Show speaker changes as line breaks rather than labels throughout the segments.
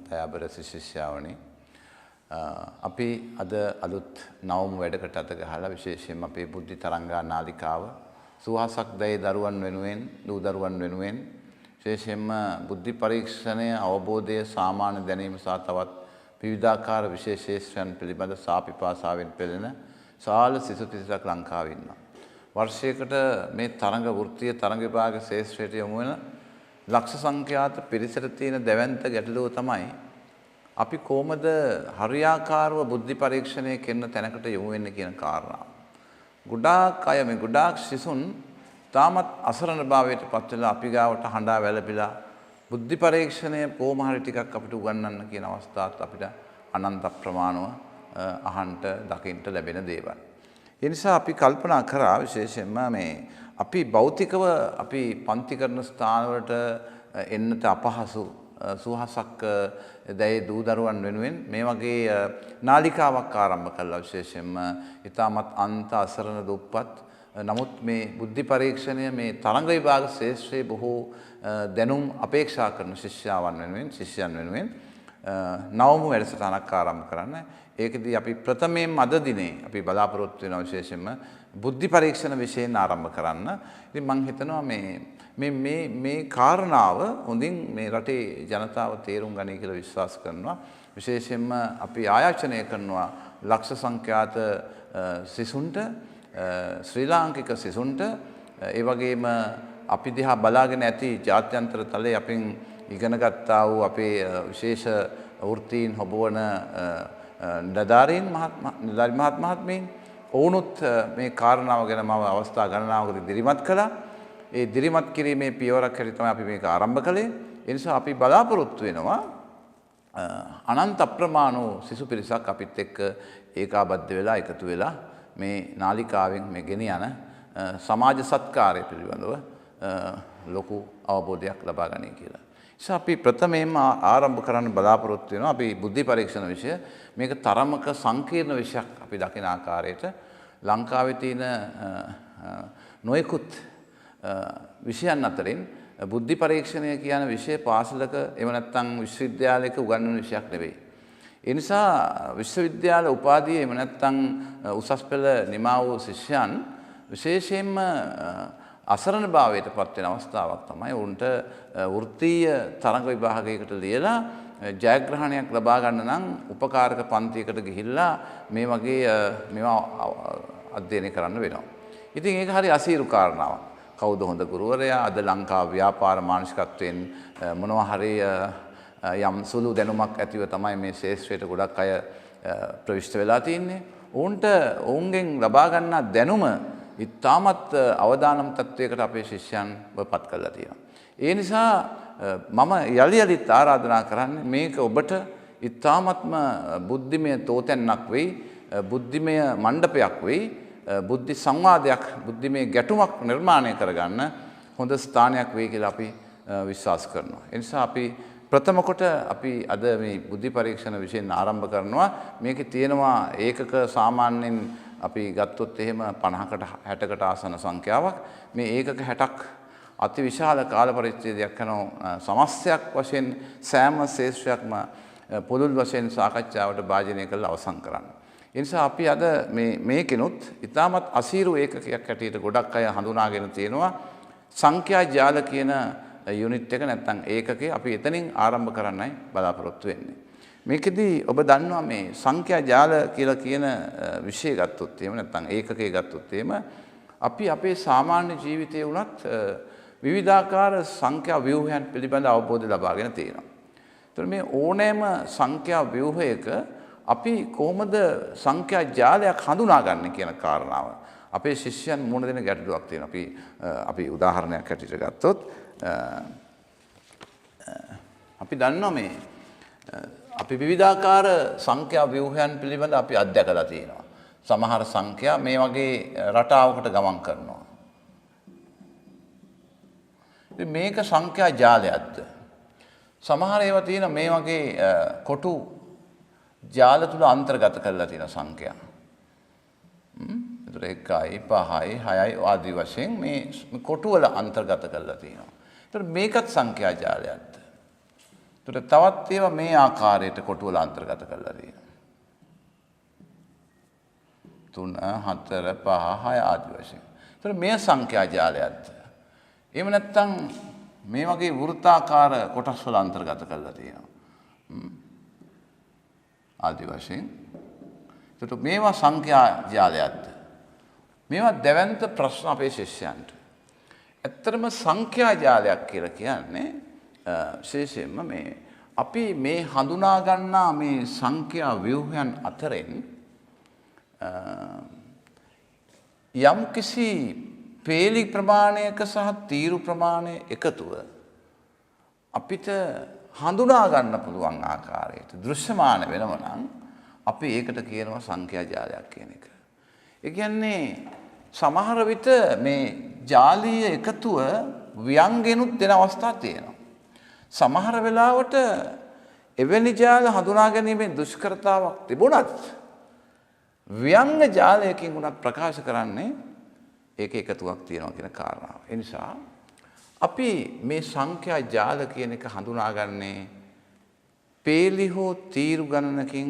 දයාබර ශිෂ්‍යාවනි අපි අද අලුත් නවම වැඩකට අත ගහලා විශේෂයෙන්ම අපේ බුද්ධි තරංගා නාලිකාව සුවහසක් දයේ දරුවන් වෙනුවෙන් දූ දරුවන් වෙනුවෙන් විශේෂයෙන්ම බුද්ධි පරීක්ෂණය අවබෝධය සාමාන්‍ය දැනීම සහ තවත් විවිධාකාර විශේෂ ශේෂ්ත්‍රයන් පිළිබඳ සාපිපාසාවෙන් පෙළෙන සාල සිසු තිසක් ලංකාවේ ඉන්නවා. වර්ෂයකට මේ තරඟ වෘත්තීය තරඟ විභාග ශේෂ්ත්‍රයට යොමු වෙන ලක්ෂ සංඛ්‍යාත පිරිසට තියෙන දැවැන්ත ගැටලුව තමයි අපි කොහොමද හරියාකාරව බුද්ධි පරීක්ෂණය කරන තැනකට යොමු වෙන්නේ කියන කාරණාව. ගොඩාක් අය මේ ගොඩාක් සිසුන් තාමත් අසරණ භාවයට පත් වෙලා අපි ගාවට හඬා වැළපිලා බුද්ධි පරීක්ෂණය කොහොම හරි ටිකක් අපිට උගන්වන්න කියන අවස්ථාවත් අපිට අනන්ත ප්‍රමාණව අහන්නට දකින්නට ලැබෙන දේවල්. ඒ නිසා අපි කල්පනා කරා විශේෂයෙන්ම මේ අපි භෞතිකව අපි පන්ති කරන ස්ථානවලට එන්නට අපහසු සුවහසක් දැයේ දූ දරුවන් වෙනුවෙන් මේ වගේ නාලිකාවක් ආරම්භ කළා විශේෂයෙන්ම ඊටමත් අන්ත අසරණ දුප්පත් නමුත් මේ බුද්ධි පරීක්ෂණය මේ තරඟ විභාග ශේෂ්ත්‍රයේ බොහෝ දැනුම් අපේක්ෂා කරන ශිෂ්‍යාවන් වෙනුවෙන් ශිෂ්‍යයන් වෙනුවෙන් නවම වැඩසටහනක් ආරම්භ කරන්න. ඒකදී අපි ප්‍රථමයෙන් අද දිනේ අපි බලාපොරොත්තු වෙනවා විශේෂයෙන්ම බුද්ධි පරීක්ෂණ විෂයෙන් ආරම්භ කරන්න. ඉතින් මම හිතනවා මේ කාරණාව හොඳින් මේ රටේ ජනතාව තේරුම් ගනී කියලා විශ්වාස කරනවා. විශේෂයෙන්ම අපි ආයාචනය කරනවා ලක්ෂ සංඛ්‍යාත සිසුන්ට ශ්‍රී ලාංකික සිසුන්ට ඒ වගේම අපි දිහා බලාගෙන ඇති ජාත්‍යන්තර තලයේ අපින් ඉගෙන ගත්තා වූ අපේ විශේෂ වෘත්තීන් හොබවන නිලධාරි මහත්මීන් ඔවුනුත් මේ කාරණාව ගැන මම අවස්ථා ගණනාවකදී දිරිමත් කළා. ඒ දිරිමත් කිරීමේ පියවරක් හැටියට තමයි අපි මේක ආරම්භ කළේ. ඒ නිසා අපි බලාපොරොත්තු වෙනවා අනන්ත අප්‍රමාණ සිසු පිරිසක් අපිත් එක්ක ඒකාබද්ධ වෙලා එකතු වෙලා මේ නාලිකාවෙන් මේ ගෙන යන සමාජ සත්කාරය පිළිබඳව ලොකු අවබෝධයක් ලබා ගන්න කියලා. නිසා අපි ප්‍රථමයෙන්ම ආරම්භ කරන්න බලාපොරොත්තු වෙනවා අපි බුද්ධි පරීක්ෂණ විෂය. මේක තරමක සංකීර්ණ විෂයක් අපි දකින ආකාරයට ලංකාවේ තියෙන නොයෙකුත් විෂයන් අතරින් බුද්ධි පරීක්ෂණය කියන විෂය පාසලක එහෙම නැත්නම් විශ්වවිද්‍යාලයක උගන්වන විෂයක් නෙවෙයි. ඒ නිසා විශ්වවිද්‍යාල උපාධිය එහෙම නැත්නම් උසස් පෙළ නිමා වූ ශිෂ්‍යයන් විශේෂයෙන්ම අසරණ භාවයට පත් වෙන අවස්ථාවක් තමයි උන්ට වෘත්තීය තරඟ විභාගයකට ලියලා ජයග්‍රහණයක් ලබා ගන්න නම් උපකාරක පන්තියකට ගිහිල්ලා මේ වගේ මේවා අධ්‍යයනය කරන්න වෙනවා. ඉතින් ඒක හරි අසීරු කාරණාවක්. කවුද හොඳ ගුරුවරයා? අද ලංකාව ව්‍යාපාර මානසිකත්වයෙන් මොනවා හරි යම් සුළු දැනුමක් ඇතිව තමයි මේ ශේෂ්ත්‍රයට ගොඩක් අය ප්‍රවිෂ්ඨ වෙලා තින්නේ. ඔවුන්ගෙන් ලබා ගන්නා දැනුම ඉතාමත් අවදානම් තත්වයකට අපේ ශිෂ්‍යයන්ව පත් කරලා තියෙනවා. ඒ නිසා මම යලි යලිත් ආරාධනා කරන්නේ මේක ඔබට ඉතාමත්ම බුද්ධිමය තෝතැන්නක් වෙයි, බුද්ධිමය මණ්ඩපයක් වෙයි, බුද්ධි සංවාදයක්, බුද්ධිමය ගැටුමක් නිර්මාණය කරගන්න හොඳ ස්ථානයක් වෙයි කියලා අපි විශ්වාස කරනවා. ඒ නිසා අපි ප්‍රථම කොට අපි අද මේ බුද්ධි පරීක්ෂණ විෂයෙන් ආරම්භ කරනවා. මේකේ තියෙනවා ඒකක සාමාන්‍යයෙන් අපි ගත්තොත් එහෙම 50කට 60කට ආසන සංඛ්‍යාවක්. මේ ඒකක 60ක් අති විශාල කාල පරිච්ඡේදයක් කරන සමස්තයක් වශයෙන් සෑම ශේෂ්ත්‍රයක්ම පොදුල් වශයෙන් සාකච්ඡාවට භාජනය කරලා අවසන් කරන්න. ඒ නිසා අපි අද මේකිනුත් ඉතාමත් අසීරු ඒකකයක් හැටියට ගොඩක් අය හඳුනාගෙන තියෙනවා සංඛ්‍යා ජාල කියන යුනිට් එක නැත්නම් ඒකකේ අපි එතනින් ආරම්භ කරන්නයි බලාපොරොත්තු වෙන්නේ. මේකෙදී ඔබ දන්නවා මේ සංඛ්‍යා ජාල කියලා කියන විෂය ගත්තොත් එහෙම නැත්නම් ඒකකේ ගත්තොත් එහෙම අපි අපේ සාමාන්‍ය ජීවිතයේ වුණත් විවිධාකාර සංඛ්‍යා ව්‍යුහයන් පිළිබඳ අවබෝධය ලබාගෙන තියෙනවා. ඒතර මේ ඕනෑම සංඛ්‍යා ව්‍යුහයක අපි කොහොමද සංඛ්‍යා ජාලයක් හඳුනාගන්නේ කියන කාරණාව අපේ ශිෂ්‍යයන් මුණ දෙන ගැටලුවක් තියෙනවා. අපි උදාහරණයක් හැටියට ගත්තොත් අපි දන්නවා මේ අපි විවිධාකාර සංඛ්‍යා ව්‍යුහයන් පිළිබඳ අපි අධ්‍යයනලා තියෙනවා. සමහර සංඛ්‍යා මේ වගේ රටාවකට ගමන් කරනවා. ඉතින් මේක සංඛ්‍යා ජාලයක්ද? සමහර ඒවා තියෙන මේ වගේ කොටු ජාල තුල අන්තර්ගත කරලා තියෙන සංඛ්‍යා. ඒතර 1යි 5යි 6යි ආදී වශයෙන් මේ කොටු වල අන්තර්ගත කරලා තියෙනවා. ඒතර මේකත් සංඛ්‍යා ජාලයක්ද? ඒතර තවත් ඒවා මේ ආකාරයට කොටු වල අන්තර්ගත කරලා තියෙනවා. 3 4 5 6 ආදී වශයෙන්. ඒතර මේ සංඛ්‍යා ජාලයත්. එහෙම නැත්නම් මේ වගේ වෘත්තාකාර කොටස් වල අන්තර්ගත කරලා තියෙනවා. ආදී වශයෙන්. ඒතර මේවා සංඛ්‍යා ජාලයත්. මේවා දැවැන්ත ප්‍රශ්න අපේ ශිෂ්‍යයන්ට. ඇත්තටම සංඛ්‍යා ජාලයක් කියලා කියන්නේ විශේෂයෙන්ම මේ අපි මේ හඳුනා ගන්නා මේ සංඛ්‍යා ව්‍යුහයන් අතරින් යම් කිසි පේලි ප්‍රමාණයක සහ තීරු ප්‍රමාණය එකතුව අපිට හඳුනා ගන්න පුළුවන් ආකාරයට දෘශ්‍යමාන වෙනව නම් අපි ඒකට කියනවා සංඛ්‍යා ජාලයක් කියන එක. ඒ කියන්නේ සමහර විට මේ ජාලීය එකතුව ව්‍යංගෙනුත් දෙන අවස්ථා තියෙනවා. සමහර වෙලාවට එවැනි ජාල හඳුනා ගැනීමේ දුෂ්කරතාවක් තිබුණත් ව්‍යංග ජාලයකින් උනත් ප්‍රකාශ කරන්නේ ඒක එකතුවක් තියෙනවා කියන කාරණාව. ඒ නිසා අපි මේ සංඛ්‍යා ජාල කියන එක හඳුනාගන්නේ පේලි හෝ තීරු ගණනකින්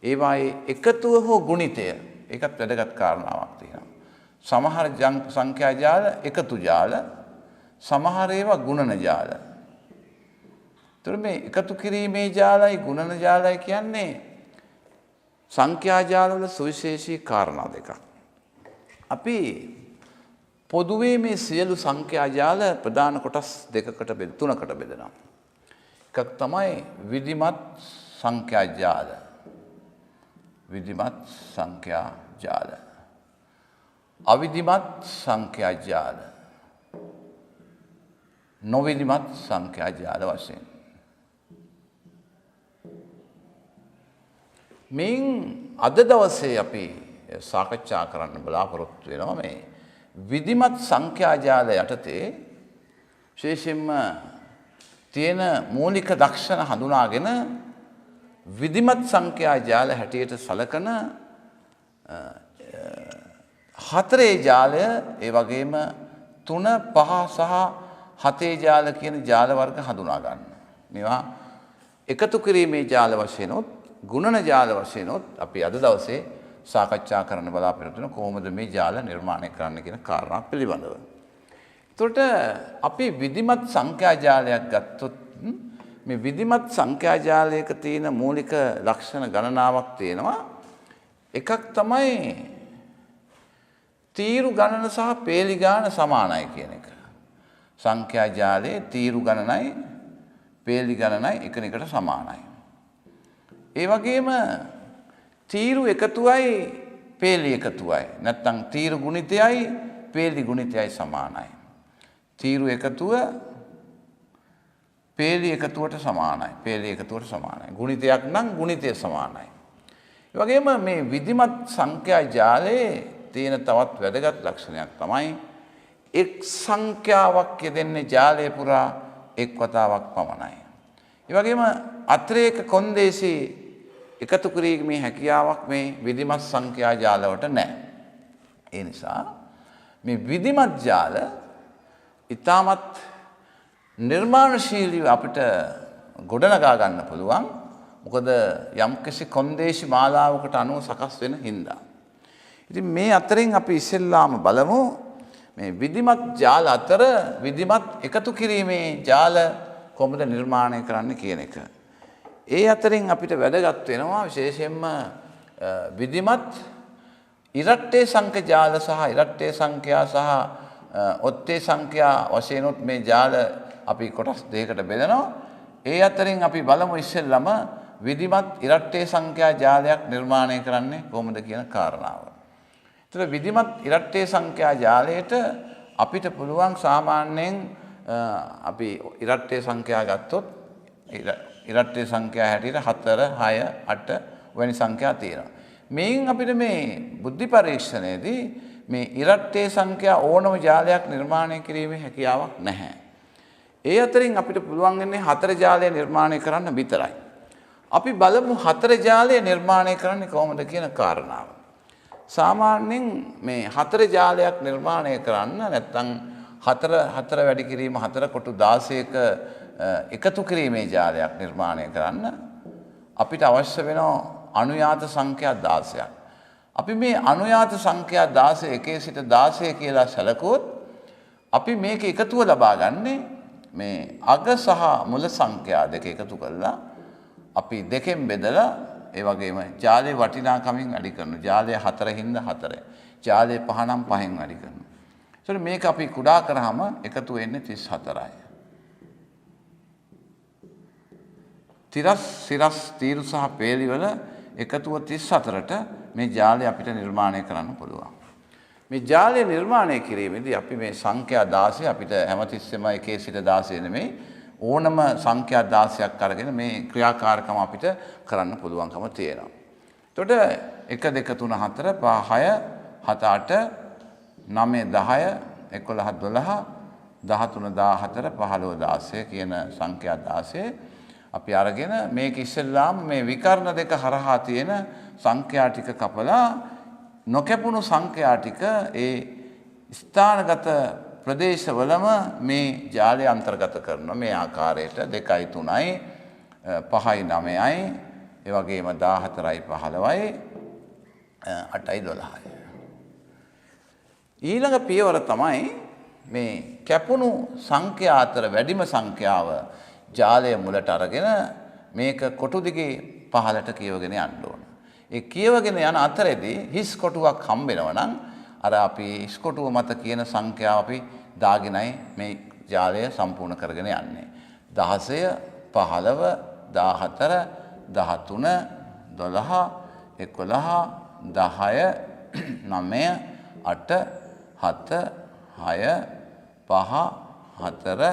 ඒවායේ එකතුව හෝ ගුණිතය. ඒකත් වැදගත් කාරණාවක් තියෙනවා. සමහර සංඛ්‍යා ජාල එකතු ජාල, සමහර ඒවා ගුණන ජාල. ඒතර මේ එකතු කිරීමේ ජාලයි ගුණන ජාලයි කියන්නේ සංඛ්‍යා ජාලවල සුවිශේෂී කාරණා දෙකක්. අපි පොදුවේ මේ සියලු සංඛ්‍යා ජාල ප්‍රධාන කොටස් තුනකට බෙදනවා. එකක් තමයි විධිමත් සංඛ්‍යා ජාල. විධිමත් සංඛ්‍යා ජාල. අවිධිමත් සංඛ්‍යා ජාල. නොවිධිමත් සංඛ්‍යා ජාල වශයෙන්. මෙයින් අද දවසේ අපි සාකච්ඡා කරන්න බලාපොරොත්තු වෙනවා මේ විධිමත් සංඛ්‍යා ජාල යටතේ විශේෂයෙන්ම තියෙන මූලික ලක්ෂණ හඳුනාගෙන විධිමත් සංඛ්‍යා ජාල හැටියට සලකන හතරේ ජාලය ඒ වගේම 3 5 සහ 7 ජාල කියන ජාල වර්ග හඳුනා ගන්න. මේවා එකතු කිරීමේ ජාල වශයෙන් උත් ගුණන ජාල වශයෙන් උත් අපි අද දවසේ සාකච්ඡා කරන්න බලාපොරොත්තු වෙන කොහොමද මේ ජාල නිර්මාණය කරන්න කියන කාරණා පිළිබඳව. එතකොට අපි විධිමත් සංඛ්‍යා ජාලයක් ගත්තොත් මේ විධිමත් සංඛ්‍යා ජාලයක තියෙන මූලික ලක්ෂණ ගණනාවක් තියෙනවා. එකක් තමයි තීරු ගණන සහ පේලි ගාන සමානයි කියන එක. සංඛ්‍යා ජාලයේ තීරු ගණනයි පේලි ගණනයි එකිනෙකට සමානයි. ඒ වගේම තීරු එකතුවයි පේලි එකතුවයි නැත්නම් තීරු ගුණිතයයි පේලි ගුණිතයයි සමානයි. තීරු එකතුව පේලි එකතුවට සමානයි. පේලි එකතුවට සමානයි. ගුණිතයක් නම් ගුණිතය සමානයි. ඒ වගේම මේ විධිමත් සංඛ්‍යා ජාලයේ තියෙන තවත් වැදගත් ලක්ෂණයක් තමයි එක් සංඛ්‍යාවක් යෙදෙන්නේ ජාලය පුරා එක් වතාවක් පමණයි. ඒ වගේම අතිරේක කොන්දේසි එකතු කිරීමේ හැකියාවක් මේ විධිමත් සංඛ්‍යා ජාලවලට නැහැ. ඒ නිසා මේ විධිමත් ජාල ඊටමත් නිර්මාණශීලීව අපිට ගොඩනගා ගන්න පුළුවන්. මොකද යම්කිසි කොන්දේසි මාලාවකට අනුව සකස් වෙන හින්දා. ඉතින් මේ අතරින් අපි ඉස්සෙල්ලාම බලමු මේ විධිමත් ජාල අතර විධිමත් එකතු කිරීමේ ජාල කොහොමද නිර්මාණය කරන්න කියන එක. ඒ අතරින් අපිට වැදගත් වෙනවා විශේෂයෙන්ම විධිමත් ඉරට්ටේ සංඛ්‍යා ජාල සහ ඉරට්ටේ සංඛ්‍යා සහ ඔත්තේ සංඛ්‍යා වශයෙන් උත් මේ ජාල අපි කොටස් දෙකකට බෙදනවා. ඒ අතරින් අපි බලමු ඉස්සෙල්ලම විධිමත් ඉරට්ටේ සංඛ්‍යා ජාලයක් නිර්මාණය කරන්නේ කොහොමද කියන කාරණාව. ඒතර විධිමත් ඉරට්ටේ සංඛ්‍යා ජාලයට අපිට පුළුවන් සාමාන්‍යයෙන් අපි ඉරට්ටේ සංඛ්‍යා ගත්තොත් ඉරට්ටේ සංඛ්‍යා හැටියට 4 6 8 වැනි සංඛ්‍යා තියෙනවා. මේන් අපිට මේ බුද්ධි පරීක්ෂණයේදී මේ ඉරට්ටේ සංඛ්‍යා ඕනම ජාලයක් නිර්මාණය කිරීමේ හැකියාවක් නැහැ. ඒ අතරින් අපිට පුළුවන් වෙන්නේ 4 ජාලය නිර්මාණය කරන්න විතරයි. අපි බලමු 4 ජාලය නිර්මාණය කරන්නේ කොහොමද කියන කාරණාව. සාමාන්‍යයෙන් මේ 4 ජාලයක් නිර්මාණය කරන්න නැත්නම් 4 වැඩි කිරීම 4 කොටු 16ක එකතු කිරීමේ ජාලයක් නිර්මාණය කරන්න අපිට අවශ්‍ය වෙන අනුයාත සංඛ්‍යා 16ක්. අපි මේ අනුයාත සංඛ්‍යා 16 එකේ සිට 16 කියලා සැලකුවොත් අපි මේක එකතුව ලබා ගන්නේ මේ අග සහ මුල සංඛ්‍යා දෙක එකතු කරලා අපි දෙකෙන් බෙදලා ඒ වගේම ජාලයේ වටිනාකමින් වැඩි කරනවා. ජාලය 4 හින්දා 4. ජාලය 5 නම් 5න් වැඩි කරනවා. ඒතර මේක අපි කුඩා කරාම එකතු වෙන්නේ 34යි. සිරස් තීරු සහ පේලි වල එකතුව 34ට මේ ජාලය අපිට නිර්මාණය කරන්න පුළුවන්. මේ ජාලය නිර්මාණය කිරීමේදී අපි මේ සංඛ්‍යා 16 අපිට හැමතිස්සෙම 1 සිට 16 නෙමෙයි ඕනම සංඛ්‍යා 16ක් අරගෙන මේ ක්‍රියාකාරකම අපිට කරන්න පුළුවන්කම තියෙනවා. එතකොට 1 2 3 4 5 6 7 8 9 10 11 12 13 14 15 16 කියන සංඛ්‍යා 16 අපි අරගෙන මේක ඉස්සෙල්ලාම මේ විකර්ණ දෙක හරහා තියෙන සංඛ්‍යා ටික කපලා නොකැපුණු සංඛ්‍යා ටික ඒ ස්ථානගත ප්‍රදේශවලම මේ ජාලය අන්තර්ගත කරනවා මේ ආකාරයට 2යි 3යි 5යි 9යි ඒ වගේම 14යි 15යි 8යි 12යි ඊළඟ පියවර තමයි මේ කැපුණු සංඛ්‍යා අතර වැඩිම සංඛ්‍යාව ජාලය මුලට අරගෙන මේක කොටු දිගේ පහළට කියවගෙන යන්න ඕන. ඒ කියවගෙන යන අතරේදී හිස් කොටුවක් හම්බ වෙනවා නම් අර අපි හිස් කොටුව මත කියන සංඛ්‍යාව අපි දාගෙනයි මේ ජාලය සම්පූර්ණ කරගෙන යන්නේ. 16 15 14 13 12 11 10 9 8 7 6 5 4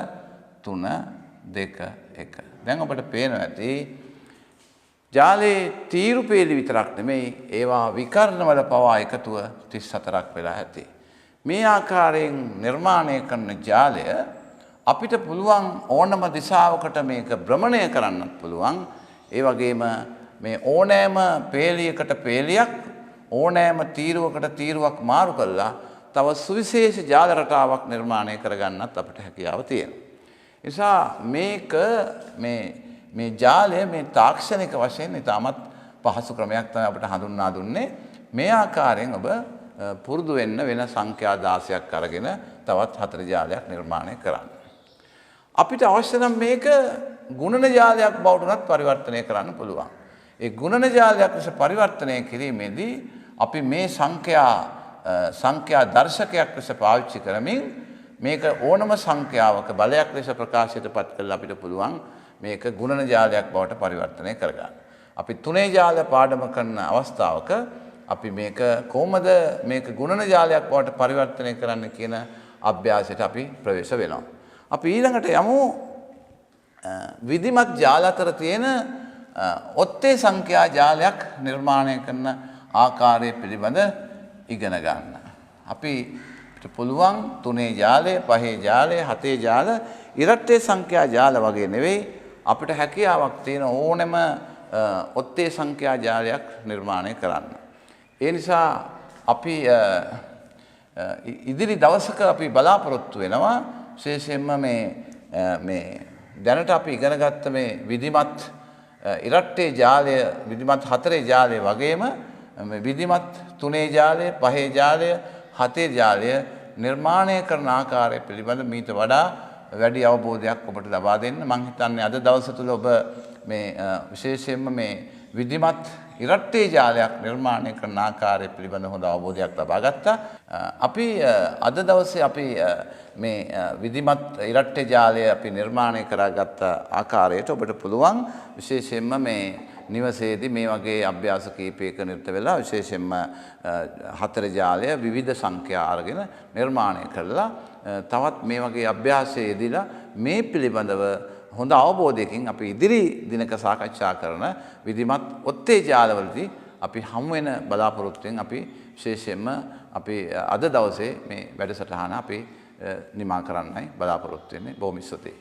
3 2 1. දැන් අපිට පේනවා ඇති ජාලයේ තීරු පේලි විතරක් නෙමෙයි ඒවා විකර්ණ වල පවා එකතුව 34ක් වෙලා ඇති. මේ ආකාරයෙන් නිර්මාණය කරන ජාලය අපිට පුළුවන් ඕනම දිශාවකට මේක භ්‍රමණය කරන්නත් පුළුවන්. ඒ වගේම මේ ඕනෑම පේලියකට පේලියක් ඕනෑම තීරුවකට තීරුවක් මාරු කරලා තව සුවිශේෂ ජාල රටාවක් නිර්මාණය කරගන්නත් අපිට හැකියාව තියෙනවා. නිසා මේක මේ ජාලය මේ තාක්ෂණික වශයෙන් ඉතාමත් පහසු ක්‍රමයක් තමයි අපිට හඳුන්වා දුන්නේ. මේ ආකාරයෙන් ඔබ පුරුදු වෙන්න වෙන සංඛ්‍යා 16ක් අරගෙන තවත් 4 ජාලයක් නිර්මාණය කරන්න. අපිට අවශ්‍ය නම් මේක ගුණන ජාලයක් බවට උනත් පරිවර්තනය කරන්න පුළුවන්. ඒ ගුණන ජාලයක් ලෙස පරිවර්තනය කිරීමේදී අපි මේ සංඛ්‍යා දර්ශකයක් ලෙස පාවිච්චි කරමින් මේක ඕනම සංඛ්‍යාවක බලයක් ලෙස ප්‍රකාශයට පත් කරලා අපිට පුළුවන් මේක ගුණන ජාලයක් බවට පරිවර්තනය කරගන්න. අපි තුනේ ජාල පාඩම කරන අවස්ථාවක අපි මේක කොහොමද මේක ගුණන ජාලයක් බවට පරිවර්තනය කරන්න කියන අභ්‍යාසයට අපි ප්‍රවේශ වෙනවා. අපි ඊළඟට යමු විධිමත් ජාල අතර තියෙන ඔත්තේ සංඛ්‍යා ජාලයක් නිර්මාණය කරන ආකාරය පිළිබඳ ඉගෙන ගන්න. අපිට පුළුවන් 3 ජාලය, 5 ජාලය, 7 ජාල, ඉරට්ටේ සංඛ්‍යා ජාල වගේ නෙවෙයි අපිට හැකියාවක් තියෙන ඕනෑම ඔත්තේ සංඛ්‍යා ජාලයක් නිර්මාණය කරන්න. ඒ නිසා අපි ඉදිරි දවසක අපි බලාපොරොත්තු වෙනවා විශේෂයෙන්ම මේ දැනට අපි ඉගෙන ගත්ත මේ විධිමත් ඉරට්ටේ ජාලය, විධිමත් 4 ජාලය වගේම විධිමත් 3 ජාලය, 5 ජාලය, 7 ජාලය නිර්මාණය කරන ආකාරය පිළිබඳ මීට වඩා වැඩි අවබෝධයක් ඔබට ලබා දෙන්න මම හිතන්නේ අද දවස තුල ඔබ මේ විශේෂයෙන්ම මේ විධිමත් ඉරට්ටේ ජාලයක් නිර්මාණය කරන ආකාරය පිළිබඳ හොඳ අවබෝධයක් ලබා ගත්තා. අපි අද දවසේ අපි මේ විධිමත් ඉරට්ටේ ජාලය අපි නිර්මාණය කරගත්ත ආකාරයට ඔබට පුළුවන් විශේෂයෙන්ම මේ නිවසේදී මේ වගේ අභ්‍යාස කීපයක නිරත වෙලා විශේෂයෙන්ම 4 ජාලය විවිධ සංඛ්‍යා අරගෙන නිර්මාණය කරලා තවත් මේ වගේ අභ්‍යාසයේ යෙදিলা මේ පිළිබඳව හොඳ අවබෝධයකින් අපි ඉදිරි දිනක සාකච්ඡා කරන විධිමත් ඔත්තේ ජාලවලදී අපි හමු වෙන බලාපොරොත්තුෙන් අපි විශේෂයෙන්ම අපි අද දවසේ මේ වැඩසටහන අපි නිමා කරන්නයි බලාපොරොත්තු වෙන්නේ. බොහොම ස්තුතියි.